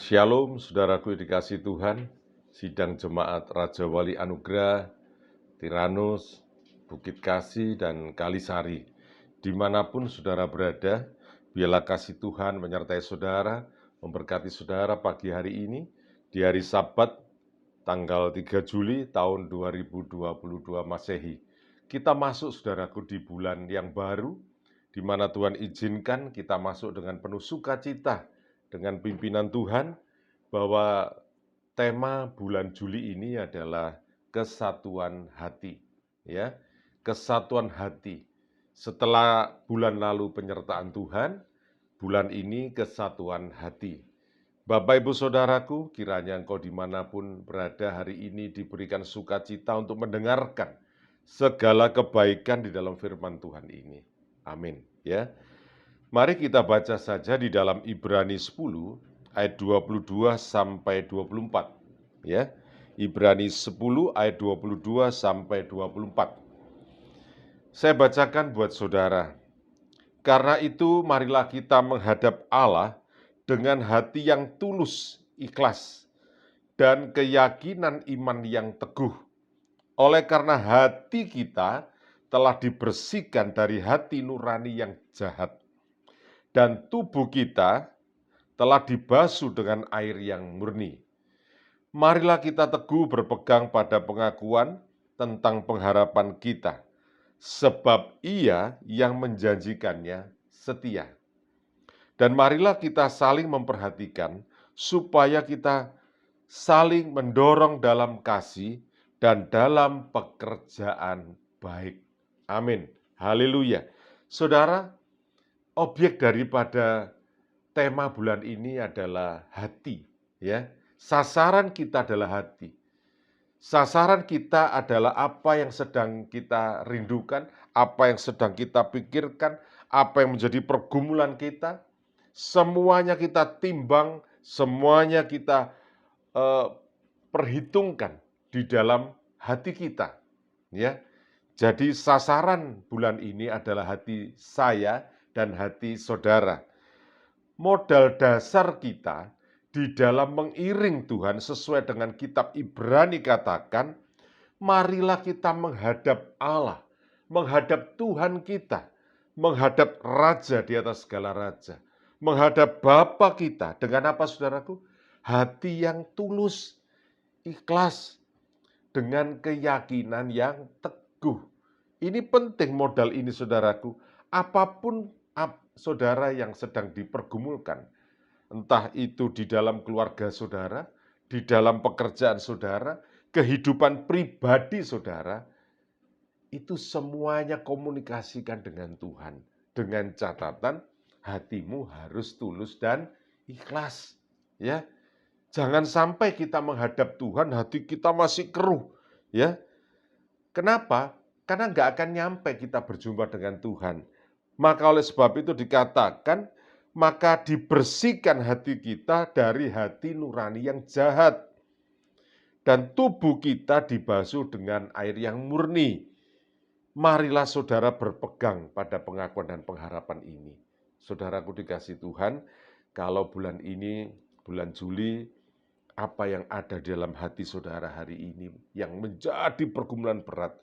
Shalom, saudaraku dikasih Tuhan, sidang jemaat Raja Wali Anugerah, Tiranus, Bukit Kasih, dan Kalisari. Dimanapun saudara berada, biarlah kasih Tuhan menyertai saudara, memberkati saudara pagi hari ini, di hari Sabat, tanggal 3 Juli tahun 2022 Masehi. Kita masuk, saudaraku, di bulan yang baru, di mana Tuhan izinkan kita masuk dengan penuh sukacita, dengan pimpinan Tuhan, bahwa tema bulan Juli ini adalah kesatuan hati, ya, kesatuan hati. Setelah bulan lalu penyertaan Tuhan, bulan ini kesatuan hati. Bapak Ibu Saudaraku, kiranya engkau dimanapun berada hari ini diberikan sukacita untuk mendengarkan segala kebaikan di dalam firman Tuhan ini. Amin. Ya, mari kita baca saja di dalam Ibrani 10 ayat 22 sampai 24. Ya, Ibrani 10 ayat 22 sampai 24. Saya bacakan buat saudara. Karena itu marilah kita menghadap Allah dengan hati yang tulus, ikhlas, dan keyakinan iman yang teguh. Oleh karena hati kita telah dibersihkan dari hati nurani yang jahat, dan tubuh kita telah dibasuh dengan air yang murni. Marilah kita teguh berpegang pada pengakuan tentang pengharapan kita, sebab Ia yang menjanjikannya setia. Dan marilah kita saling memperhatikan, supaya kita saling mendorong dalam kasih dan dalam pekerjaan baik. Amin. Haleluya. Saudara, objek daripada tema bulan ini adalah hati, ya. Sasaran kita adalah hati. Sasaran kita adalah apa yang sedang kita rindukan, apa yang sedang kita pikirkan, apa yang menjadi pergumulan kita. Semuanya kita timbang, semuanya kita perhitungkan di dalam hati kita, ya. Jadi sasaran bulan ini adalah hati saya dan hati saudara. Modal dasar kita di dalam mengiring Tuhan sesuai dengan kitab Ibrani katakan, marilah kita menghadap Allah, menghadap Tuhan kita, menghadap Raja di atas segala raja, menghadap Bapa kita dengan apa, saudaraku? Hati yang tulus, ikhlas, dengan keyakinan yang teguh. Ini penting modal ini, saudaraku. Apapun saudara yang sedang dipergumulkan, entah itu di dalam keluarga saudara, di dalam pekerjaan saudara, kehidupan pribadi saudara, itu semuanya komunikasikan dengan Tuhan. Dengan catatan, hatimu harus tulus dan ikhlas. Ya, jangan sampai kita menghadap Tuhan, hati kita masih keruh. Ya, kenapa? Karena nggak akan nyampe kita berjumpa dengan Tuhan. Maka oleh sebab itu dikatakan, maka dibersihkan hati kita dari hati nurani yang jahat, dan tubuh kita dibasuh dengan air yang murni. Marilah saudara berpegang pada pengakuan dan pengharapan ini. Saudaraku dikasih Tuhan, kalau bulan ini, bulan Juli, apa yang ada di dalam hati saudara hari ini yang menjadi pergumulan berat,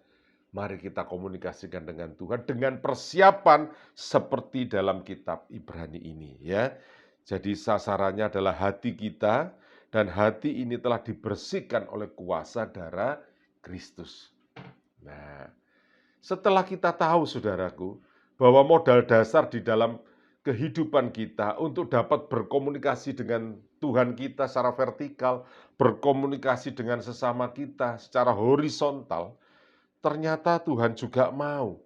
mari kita komunikasikan dengan Tuhan dengan persiapan seperti dalam kitab Ibrani ini, ya. Jadi sasarannya adalah hati kita, dan hati ini telah dibersihkan oleh kuasa darah Kristus. Nah, setelah kita tahu, saudaraku, bahwa modal dasar di dalam kehidupan kita untuk dapat berkomunikasi dengan Tuhan kita secara vertikal, berkomunikasi dengan sesama kita secara horizontal, ternyata Tuhan juga mau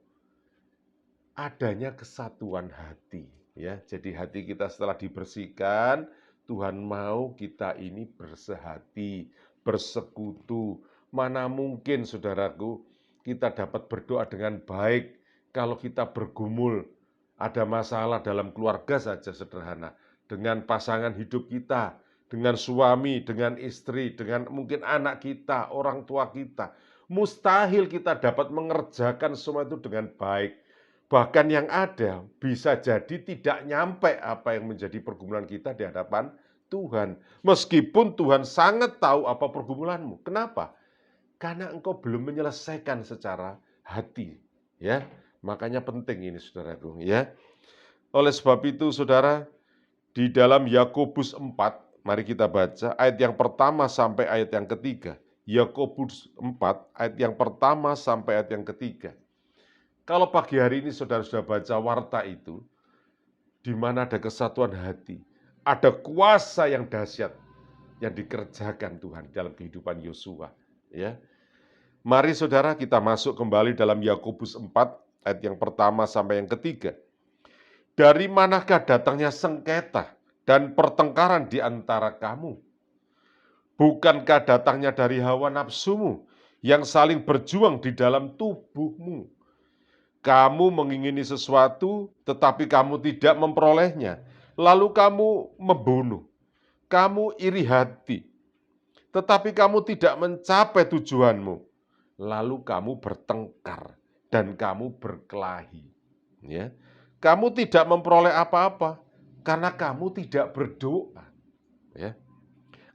adanya kesatuan hati, ya. Jadi hati kita setelah dibersihkan, Tuhan mau kita ini bersehati, bersekutu. Mana mungkin, saudaraku, kita dapat berdoa dengan baik kalau kita bergumul, ada masalah dalam keluarga saja sederhana, dengan pasangan hidup kita, dengan suami, dengan istri, dengan mungkin anak kita, orang tua kita. Mustahil kita dapat mengerjakan semua itu dengan baik. Bahkan yang ada bisa jadi tidak nyampe apa yang menjadi pergumulan kita di hadapan Tuhan. Meskipun Tuhan sangat tahu apa pergumulanmu. Kenapa? Karena engkau belum menyelesaikan secara hati. Ya, makanya penting ini saudaraku. Ya, oleh sebab itu saudara, di dalam Yakobus 4, mari kita baca ayat yang pertama sampai ayat yang ketiga. Yakobus 4, ayat yang pertama sampai ayat yang ketiga. Kalau pagi hari ini saudara sudah baca warta itu, di mana ada kesatuan hati, ada kuasa yang dahsyat yang dikerjakan Tuhan dalam kehidupan Yosua. Ya, mari saudara kita masuk kembali dalam Yakobus 4, ayat yang pertama sampai yang ketiga. Dari manakah datangnya sengketa dan pertengkaran di antara kamu? Bukankah datangnya dari hawa nafsumu yang saling berjuang di dalam tubuhmu? Kamu mengingini sesuatu, tetapi kamu tidak memperolehnya. Lalu kamu membunuh. Kamu iri hati, tetapi kamu tidak mencapai tujuanmu. Lalu kamu bertengkar dan kamu berkelahi. Ya. Kamu tidak memperoleh apa-apa karena kamu tidak berdoa. Ya.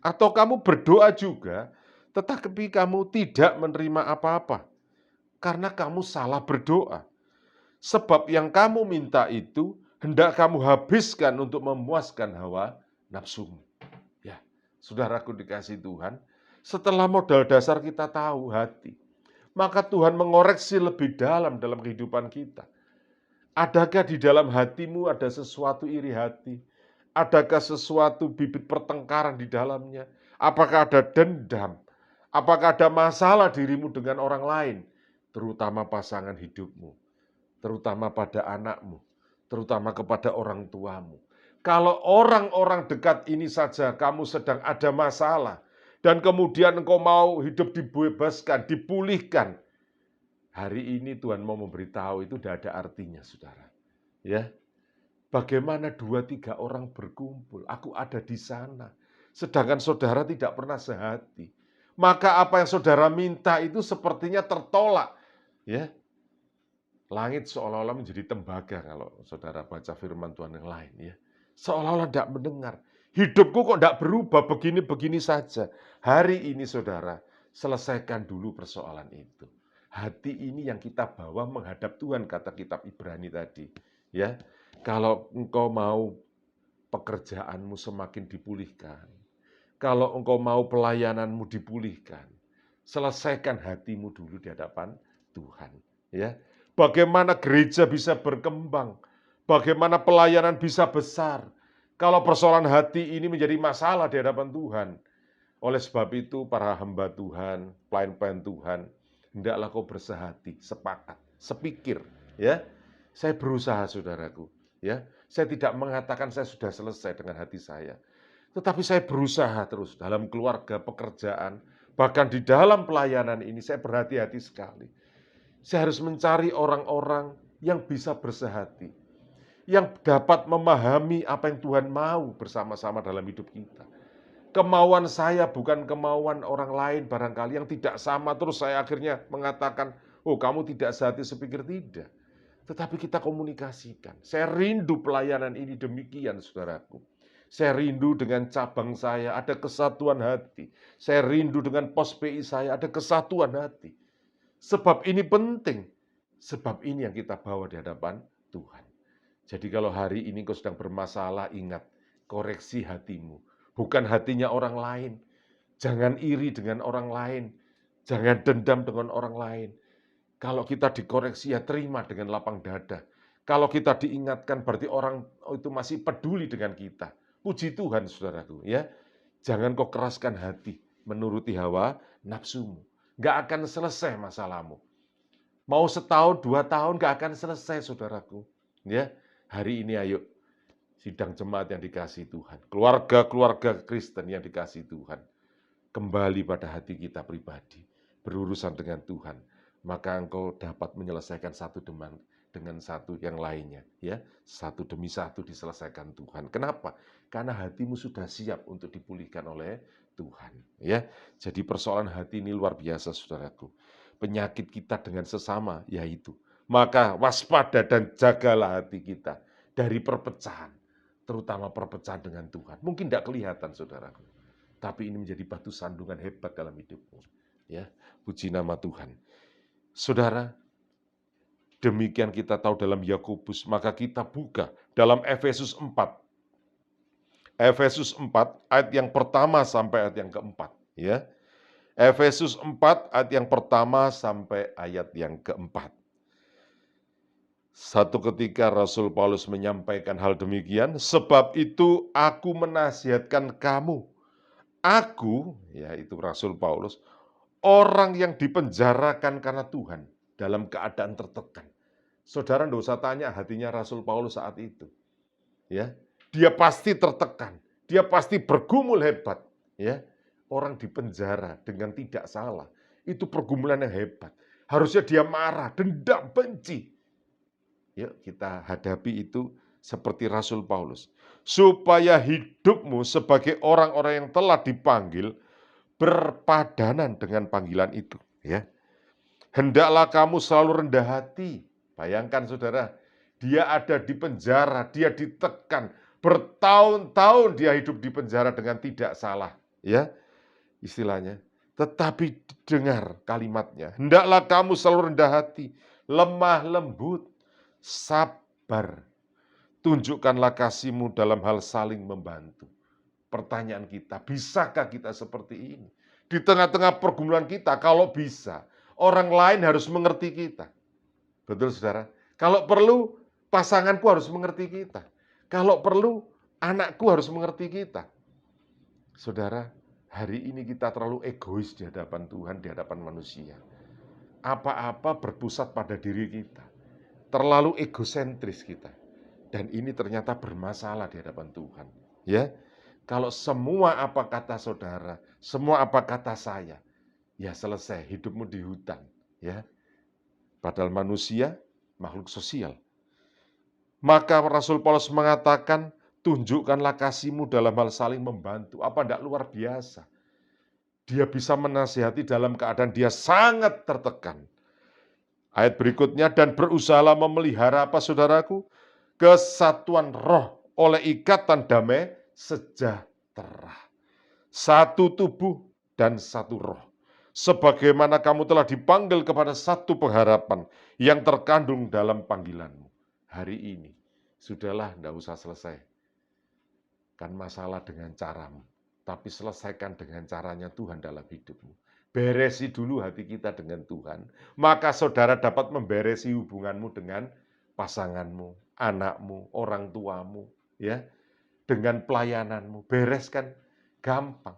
Atau kamu berdoa juga, tetapi kamu tidak menerima apa-apa karena kamu salah berdoa. Sebab yang kamu minta itu hendak kamu habiskan untuk memuaskan hawa nafsumu. Ya, saudaraku dikasih Tuhan, setelah modal dasar kita tahu hati, maka Tuhan mengoreksi lebih dalam kehidupan kita. Adakah di dalam hatimu ada sesuatu iri hati? Adakah sesuatu bibit pertengkaran di dalamnya? Apakah ada dendam? Apakah ada masalah dirimu dengan orang lain? Terutama pasangan hidupmu, terutama pada anakmu, terutama kepada orang tuamu. Kalau orang-orang dekat ini saja kamu sedang ada masalah, dan kemudian engkau mau hidup dibebaskan, dipulihkan, hari ini Tuhan mau memberitahu itu tidak ada artinya, saudara. Ya, bagaimana 2-3 orang berkumpul, aku ada di sana. Sedangkan saudara tidak pernah sehati. Maka apa yang saudara minta itu sepertinya tertolak. Ya, langit seolah-olah menjadi tembaga kalau saudara baca firman Tuhan yang lain. Ya, seolah-olah tidak mendengar. Hidupku kok tidak berubah, begini-begini saja. Hari ini saudara, selesaikan dulu persoalan itu. Hati ini yang kita bawa menghadap Tuhan, kata kitab Ibrani tadi. Ya, kalau engkau mau pekerjaanmu semakin dipulihkan, kalau engkau mau pelayananmu dipulihkan, selesaikan hatimu dulu di hadapan Tuhan. Ya, bagaimana gereja bisa berkembang, bagaimana pelayanan bisa besar, kalau persoalan hati ini menjadi masalah di hadapan Tuhan. Oleh sebab itu, para hamba Tuhan, pelayan-pelayan Tuhan, hendaklah kau bersehati, sepakat, sepikir. Ya, saya berusaha, saudaraku. Ya, saya tidak mengatakan saya sudah selesai dengan hati saya, tetapi saya berusaha terus dalam keluarga, pekerjaan, bahkan di dalam pelayanan ini saya berhati-hati sekali. Saya harus mencari orang-orang yang bisa bersehati, yang dapat memahami apa yang Tuhan mau bersama-sama dalam hidup kita. Kemauan saya bukan kemauan orang lain barangkali yang tidak sama, terus saya akhirnya mengatakan, oh kamu tidak sehati sepikir, tidak. Tetapi kita komunikasikan. Saya rindu pelayanan ini demikian, saudaraku. Saya rindu dengan cabang saya, ada kesatuan hati. Saya rindu dengan pos PI saya, ada kesatuan hati. Sebab ini penting. Sebab ini yang kita bawa di hadapan Tuhan. Jadi kalau hari ini kau sedang bermasalah, ingat, koreksi hatimu. Bukan hatinya orang lain. Jangan iri dengan orang lain. Jangan dendam dengan orang lain. Kalau kita dikoreksi, ya terima dengan lapang dada. Kalau kita diingatkan, berarti orang itu masih peduli dengan kita. Puji Tuhan, saudaraku. Ya, jangan kau keraskan hati menuruti hawa nafsumu. Gak akan selesai masalahmu. Mau setahun, 2 tahun, gak akan selesai, saudaraku. Ya, hari ini ayo sidang jemaat yang dikasihi Tuhan, keluarga-keluarga Kristen yang dikasihi Tuhan, kembali pada hati kita pribadi, berurusan dengan Tuhan, maka engkau dapat menyelesaikan satu dengan satu yang lainnya, ya, satu demi satu diselesaikan Tuhan. Kenapa? Karena hatimu sudah siap untuk dipulihkan oleh Tuhan, ya. Jadi persoalan hati ini luar biasa, saudaraku. Penyakit kita dengan sesama yaitu Maka waspada dan jagalah hati kita dari perpecahan, terutama perpecahan dengan Tuhan. Mungkin tidak kelihatan, saudaraku, tapi ini menjadi batu sandungan hebat dalam hidupmu. Ya, puji nama Tuhan. Saudara, demikian kita tahu dalam Yakobus, maka kita buka dalam Efesus 4. Efesus 4 ayat yang pertama sampai ayat yang keempat. Ya. Efesus 4 ayat yang pertama sampai ayat yang keempat. Satu ketika Rasul Paulus menyampaikan hal demikian, sebab itu aku menasihatkan kamu. Aku, yaitu Rasul Paulus, orang yang dipenjarakan karena Tuhan dalam keadaan tertekan. Saudara tidak usah tanya hatinya Rasul Paulus saat itu. Ya, dia pasti tertekan, dia pasti bergumul hebat. Ya, orang dipenjara dengan tidak salah, itu pergumulan yang hebat. Harusnya dia marah, dendam, benci. Yuk kita hadapi itu seperti Rasul Paulus. Supaya hidupmu sebagai orang-orang yang telah dipanggil berpadanan dengan panggilan itu. Ya, hendaklah kamu selalu rendah hati. Bayangkan saudara, dia ada di penjara, dia ditekan, bertahun-tahun dia hidup di penjara dengan tidak salah, ya istilahnya. Tetapi dengar kalimatnya, hendaklah kamu selalu rendah hati, lemah lembut, sabar. Tunjukkanlah kasihmu dalam hal saling membantu. Pertanyaan kita, bisakah kita seperti ini? Di tengah-tengah pergumulan kita, kalau bisa, orang lain harus mengerti kita. Betul, saudara? Kalau perlu, pasanganku harus mengerti kita. Kalau perlu, anakku harus mengerti kita. Saudara, hari ini kita terlalu egois di hadapan Tuhan, di hadapan manusia. Apa-apa berpusat pada diri kita. Terlalu egosentris kita. Dan ini ternyata bermasalah di hadapan Tuhan. Ya, kalau semua apa kata saudara, semua apa kata saya, ya selesai, hidupmu di hutan. Ya, padahal manusia makhluk sosial. Maka Rasul Paulus mengatakan, tunjukkanlah kasihmu dalam hal saling membantu. Apa tidak luar biasa? Dia bisa menasihati dalam keadaan dia sangat tertekan. Ayat berikutnya, dan berusahalah memelihara apa saudaraku? Kesatuan roh oleh ikatan damai sejahtera. Satu tubuh dan satu roh. Sebagaimana kamu telah dipanggil kepada satu pengharapan yang terkandung dalam panggilanmu. Hari ini, sudahlah, tidak usah selesai. Kan masalah dengan caramu, tapi selesaikan dengan caranya Tuhan dalam hidupmu. Beresi dulu hati kita dengan Tuhan, maka saudara dapat memberesi hubunganmu dengan pasanganmu, anakmu, orang tuamu, ya, dengan pelayananmu. Bereskan, gampang.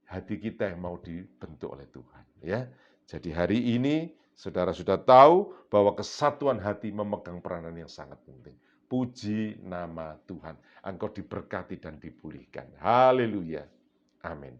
Hati kita yang mau dibentuk oleh Tuhan. Ya, jadi hari ini saudara sudah tahu bahwa kesatuan hati memegang peranan yang sangat penting. Puji nama Tuhan. Engkau diberkati dan dipulihkan. Haleluya. Amin.